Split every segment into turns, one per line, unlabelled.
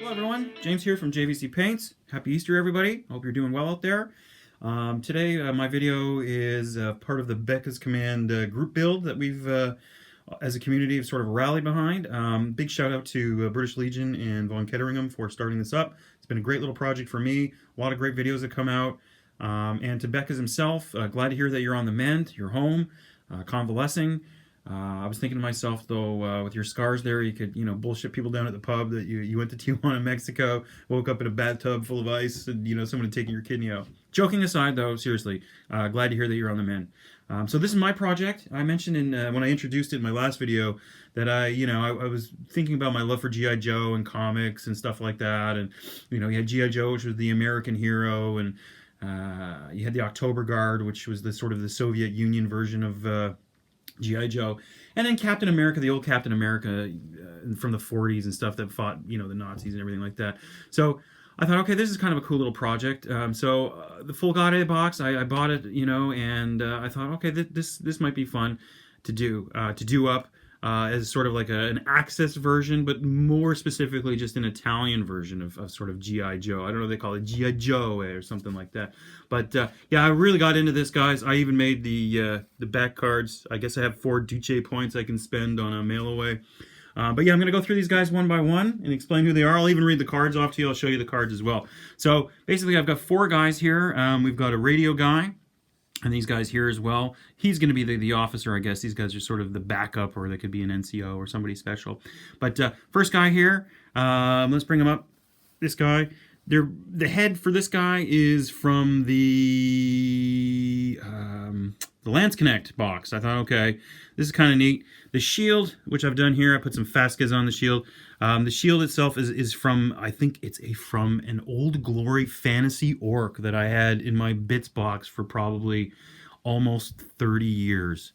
Hello everyone, James here from JVC Paints. Happy Easter everybody. Hope you're doing well out there. Today my video is part of the Beccas Command group build that we've as a community have sort of rallied behind. Big shout out to British Legion and Von Ketteringham for starting this up. It's been a great little project for me. A lot of great videos that come out. And to Beccas himself, glad to hear that you're on the mend, you're home, convalescing. I was thinking to myself, though, with your scars there, you could, bullshit people down at the pub that you went to Tijuana, Mexico, woke up in a bathtub full of ice, and, someone had taken your kidney out. Joking aside, though, seriously, glad to hear that you're on the mend. So this is my project. I mentioned when I introduced it in my last video that I was thinking about my love for G.I. Joe and comics and stuff like that. And, you had G.I. Joe, which was the American hero, and you had the October Guard, which was the sort of the Soviet Union version of G.I. Joe, and then Captain America, the old Captain America from the 40s and stuff that fought, the Nazis and everything like that. So I thought, okay, this is kind of a cool little project. The Folgore box, I bought it, and I thought, okay, this might be fun to do up as sort of like an Axis version, but more specifically just an Italian version of sort of G.I. Joe. I don't know if they call it G.I. Joe or something like that. But yeah, I really got into this, guys. I even made the back cards. I guess I have 4 Duce points I can spend on a mail away. But yeah, I'm going to go through these guys one by one and explain who they are. I'll even read the cards off to you. I'll show you the cards as well. So basically, I've got 4 guys here. We've got a radio guy. And these guys here as well. He's going to be the officer, I guess. These guys are sort of the backup, or they could be an NCO or somebody special. But first guy here, let's bring him up. This guy, the head for this guy is from the Lance-Connect box. I thought, okay, this is kind of neat. The shield, which I've done here, I put some Fascas on the shield. The shield itself is from, I think it's from an Old Glory Fantasy Orc that I had in my bits box for probably almost 30 years.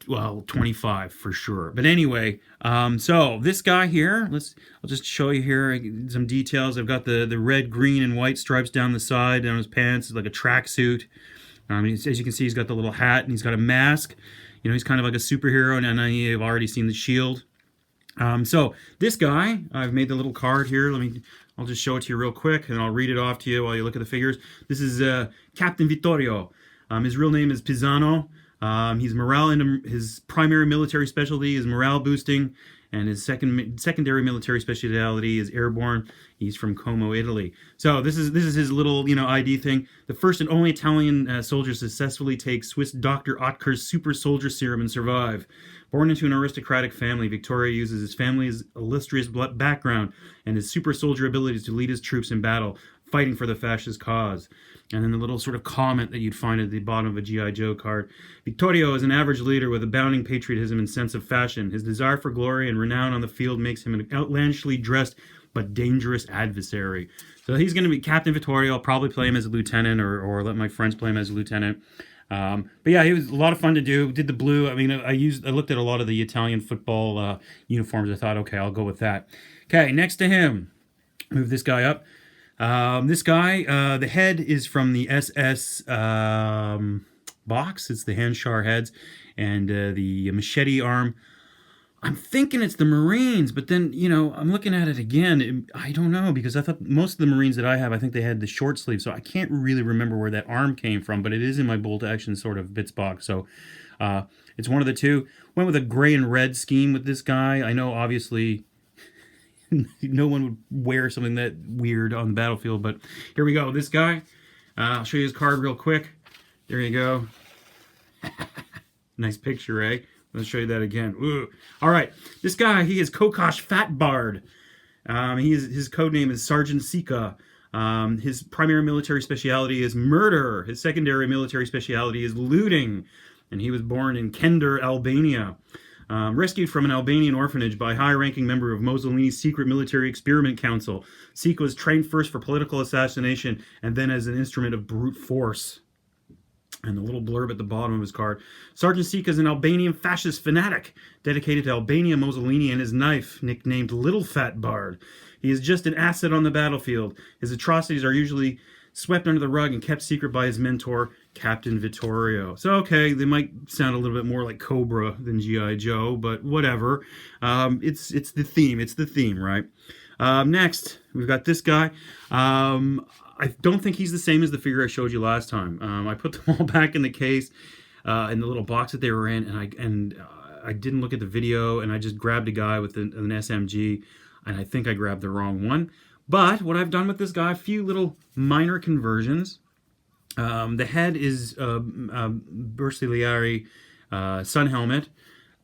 Well, 25 for sure. But anyway, so this guy here, I'll just show you here some details. I've got the red, green, and white stripes down the side, down his pants. It's like a tracksuit. As you can see, he's got the little hat, and he's got a mask. He's kind of like a superhero, and you've already seen the shield. So this guy, I've made the little card here. I'll just show it to you real quick, and I'll read it off to you while you look at the figures. This is Captain Vittorio. His real name is Pisano. He's morale, and his primary military specialty is morale boosting, and his secondary military specialty is airborne. He's from Como, Italy. So this is his little ID thing. The first and only Italian soldier to successfully take Swiss Dr. Oetker's super soldier serum and survive. Born into an aristocratic family, Victoria uses his family's illustrious background and his super soldier abilities to lead his troops in battle, fighting for the fascist cause. And then the little sort of comment that you'd find at the bottom of a G.I. Joe card. Vittorio is an average leader with abounding patriotism and sense of fashion. His desire for glory and renown on the field makes him an outlandishly dressed but dangerous adversary. So he's going to be Captain Vittorio. I'll probably play him as a lieutenant or let my friends play him as a lieutenant. But yeah, he was a lot of fun to do. Did the blue. I mean, I looked at a lot of the Italian football uniforms. I thought, okay, I'll go with that. Okay, next to him, move this guy up. This guy, the head is from the SS box. It's the Handschar heads, and the machete arm. I'm thinking it's the Marines, but then, I'm looking at it again. I don't know, because I thought most of the Marines that I have, I think they had the short sleeve, so I can't really remember where that arm came from, but it is in my bolt action sort of bits box, so it's one of the two. Went with a gray and red scheme with this guy. I know, obviously, no one would wear something that weird on the battlefield, but here we go. This guy, I'll show you his card real quick. There you go. Nice picture, eh? Let's show you that again. Ooh. All right, this guy, he is Kokosh Fatbard. His code name is Sergeant Sika. His primary military specialty is murder. His secondary military specialty is looting. And he was born in Kender, Albania. Rescued from an Albanian orphanage by a high-ranking member of Mussolini's secret military experiment council, Sika was trained first for political assassination and then as an instrument of brute force. And the little blurb at the bottom of his card. Sergeant Sika is an Albanian fascist fanatic dedicated to Albania, Mussolini, and his knife, nicknamed Little Fat Bard. He is just an asset on the battlefield. His atrocities are usually swept under the rug and kept secret by his mentor, Captain Vittorio. So, okay, they might sound a little bit more like Cobra than G.I. Joe, but whatever. It's the theme. It's the theme, right? Next, we've got this guy. I don't think he's the same as the figure I showed you last time. I put them all back in the case, in the little box that they were in, and I didn't look at the video, and I just grabbed a guy with an SMG, and I think I grabbed the wrong one. But what I've done with this guy, a few little minor conversions. The head is Bersaglieri sun helmet,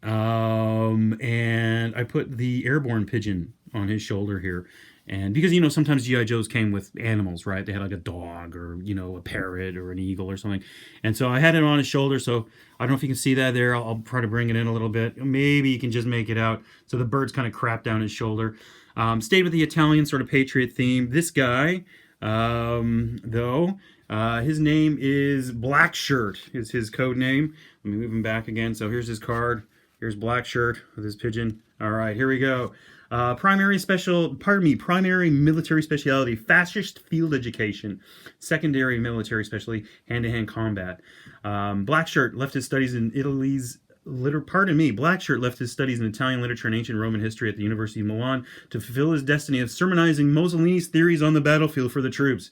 and I put the airborne pigeon on his shoulder here. And because, you know, sometimes G.I. Joes came with animals, right? They had like a dog or, you know, a parrot or an eagle or something. And so I had it on his shoulder, so I don't know if you can see that there. I'll try to bring it in a little bit. Maybe you can just make it out. So the bird's kind of crapped down his shoulder. Stayed with the Italian sort of patriot theme. This guy, though, his name is Black Shirt, is his code name. Let me move him back again. So here's his card. Here's Black Shirt with his pigeon. All right, here we go. Primary military specialty, fascist field education. Secondary military specialty, hand-to-hand combat. Black Shirt left his studies in Black Shirt left his studies in Italian literature and ancient Roman history at the University of Milan to fulfill his destiny of sermonizing Mussolini's theories on the battlefield for the troops.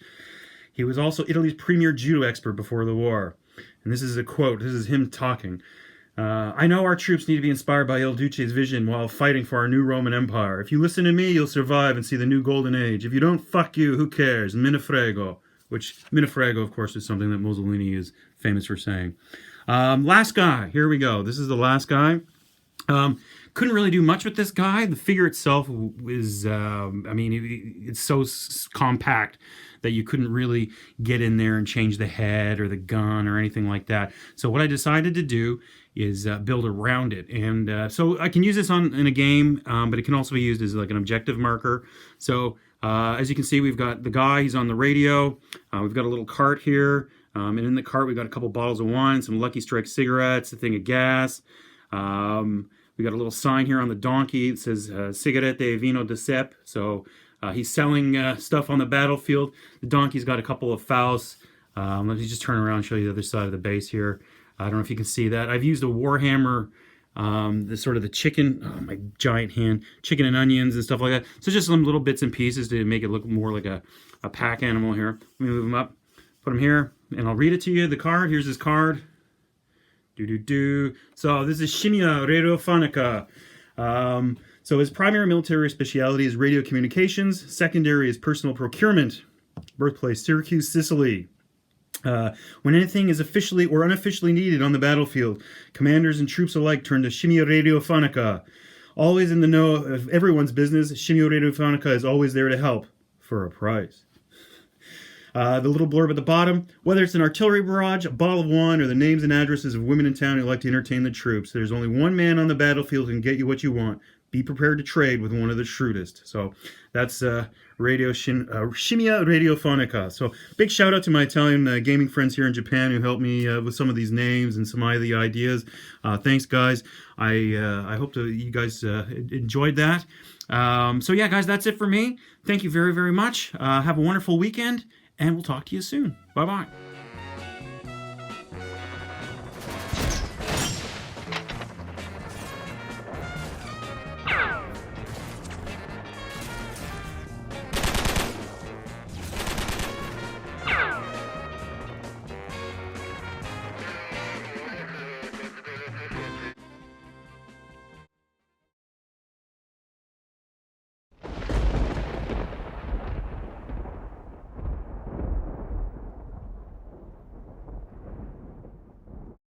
He was also Italy's premier judo expert before the war. And this is a quote. This is him talking. I know our troops need to be inspired by Il Duce's vision while fighting for our new Roman Empire. If you listen to me, you'll survive and see the new golden age. If you don't, fuck you, who cares? Me ne frego. Which, me ne frego, of course, is something that Mussolini is famous for saying. Last guy. Here we go. This is the last guy. Couldn't really do much with this guy. The figure itself is, I mean, it's so compact that you couldn't really get in there and change the head or the gun or anything like that. So what I decided to do is build around it. And so I can use this in a game, but it can also be used as like an objective marker. So as you can see, we've got the guy, he's on the radio. We've got a little cart here. And in the cart, we've got a couple bottles of wine, some Lucky Strike cigarettes, a thing of gas. We got a little sign here on the donkey. It says Sigarette Vino de Sep. So he's selling stuff on the battlefield. The donkey's got a couple of faust. Let me just turn around and show you the other side of the base here. I don't know if you can see that. I've used a Warhammer, the chicken, oh, my giant hand, chicken and onions and stuff like that. So just some little bits and pieces to make it look more like a pack animal here. Let me move him up, put him here, and I'll read it to you. The card, here's his card. So this is Scimmia Radiophonica. So his primary military specialty is radio communications. Secondary is personal procurement. Birthplace, Syracuse, Sicily. When anything is officially or unofficially needed on the battlefield, commanders and troops alike turn to Scimmia Radiophonica. Always in the know of everyone's business, Scimmia Radiophonica is always there to help for a price. The little blurb at the bottom, whether it's an artillery barrage, a bottle of wine, or the names and addresses of women in town who like to entertain the troops, there's only one man on the battlefield who can get you what you want. Be prepared to trade with one of the shrewdest. So that's Scimmia Radiophonica. So big shout out to my Italian gaming friends here in Japan who helped me with some of these names and some of the ideas. Thanks, guys. I hope that you guys enjoyed that. So yeah, guys, that's it for me. Thank you very, very much. Have a wonderful weekend, and we'll talk to you soon. Bye-bye.